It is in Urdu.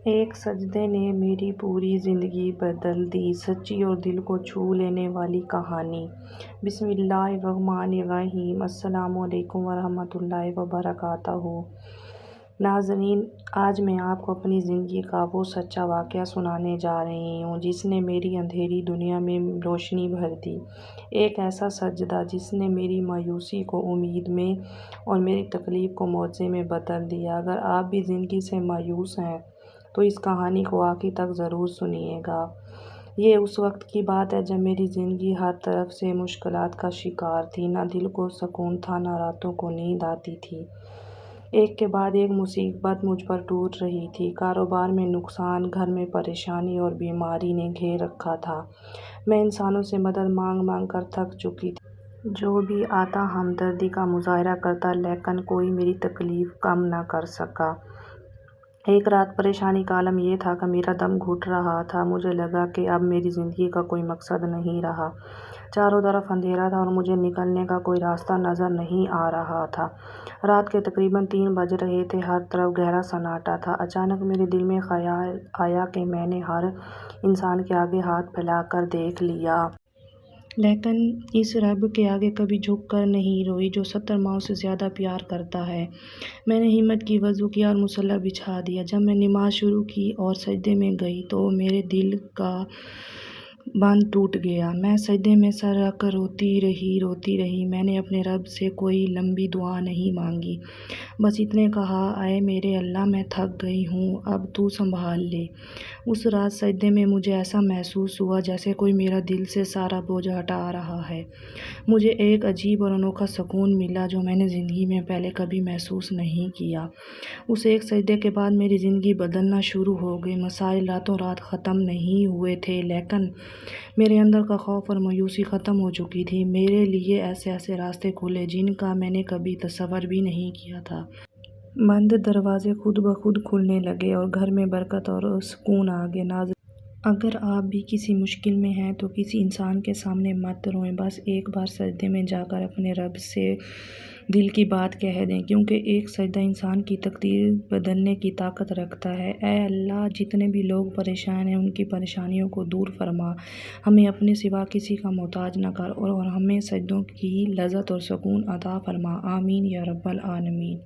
ایک سجدے نے میری پوری زندگی بدل دی، سچی اور دل کو چھو لینے والی کہانی۔ بسم اللہ الرحمن الرحیم۔ السلام علیکم ورحمۃ اللہ وبرکاتہ۔ ناظرین، آج میں آپ کو اپنی زندگی کا وہ سچا واقعہ سنانے جا رہی ہوں جس نے میری اندھیری دنیا میں روشنی بھر دی۔ ایک ایسا سجدہ جس نے میری مایوسی کو امید میں اور میری تکلیف کو معجزے میں بدل دیا۔ اگر آپ بھی زندگی سے مایوس ہیں تو اس کہانی کو آخر تک ضرور سنیے گا۔ یہ اس وقت کی بات ہے جب میری زندگی ہر طرف سے مشکلات کا شکار تھی، نہ دل کو سکون تھا، نہ راتوں کو نیند آتی تھی۔ ایک کے بعد ایک مصیبت مجھ پر ٹوٹ رہی تھی۔ کاروبار میں نقصان، گھر میں پریشانی اور بیماری نے گھیر رکھا تھا۔ میں انسانوں سے مدد مانگ مانگ کر تھک چکی تھی۔ جو بھی آتا ہمدردی کا مظاہرہ کرتا، لیکن کوئی میری تکلیف کم نہ کر سکا۔ ایک رات پریشانی کا عالم یہ تھا کہ میرا دم گھٹ رہا تھا۔ مجھے لگا کہ اب میری زندگی کا کوئی مقصد نہیں رہا۔ چاروں طرف اندھیرا تھا اور مجھے نکلنے کا کوئی راستہ نظر نہیں آ رہا تھا۔ رات کے تقریباً 3 بج رہے تھے، ہر طرف گہرا سناٹا تھا۔ اچانک میرے دل میں خیال آیا کہ میں نے ہر انسان کے آگے ہاتھ پھیلا کر دیکھ لیا۔ لیکن اس رب کے آگے کبھی جھک کر نہیں روئی جو 70 ماؤں سے زیادہ پیار کرتا ہے۔ میں نے ہمت کی، وضو کیا اور مصلی بچھا دیا۔ جب میں نماز شروع کی اور سجدے میں گئی تو میرے دل کا بند ٹوٹ گیا۔ میں سجدے میں سر رکھ کر روتی رہی۔ میں نے اپنے رب سے کوئی لمبی دعا نہیں مانگی، بس اتنے کہا، اے میرے اللہ، میں تھک گئی ہوں، اب تو سنبھال لے۔ اس رات سجدے میں مجھے ایسا محسوس ہوا جیسے کوئی میرا دل سے سارا بوجھ ہٹا رہا ہے۔ مجھے ایک عجیب اور انوکھا سکون ملا جو میں نے زندگی میں پہلے کبھی محسوس نہیں کیا۔ اس ایک سجدے کے بعد میری زندگی بدلنا شروع ہو گئی۔ مسائل راتوں رات ختم نہیں ہوئے تھے، لیکن میرے اندر کا خوف اور مایوسی ختم ہو چکی تھی۔ میرے لیے ایسے راستے کھلے جن کا میں نے کبھی تصور بھی نہیں کیا تھا۔ بند دروازے خود بخود کھلنے لگے اور گھر میں برکت اور سکون آ گیا۔ ناظرین، اگر آپ بھی کسی مشکل میں ہیں تو کسی انسان کے سامنے مت روئیں، بس ایک بار سجدے میں جا کر اپنے رب سے دل کی بات کہہ دیں، کیونکہ ایک سجدہ انسان کی تقدیر بدلنے کی طاقت رکھتا ہے۔ اے اللہ، جتنے بھی لوگ پریشان ہیں ان کی پریشانیوں کو دور فرما، ہمیں اپنے سوا کسی کا محتاج نہ کر اور ہمیں سجدوں کی لذت اور سکون عطا فرما۔ آمین یا رب العالمین۔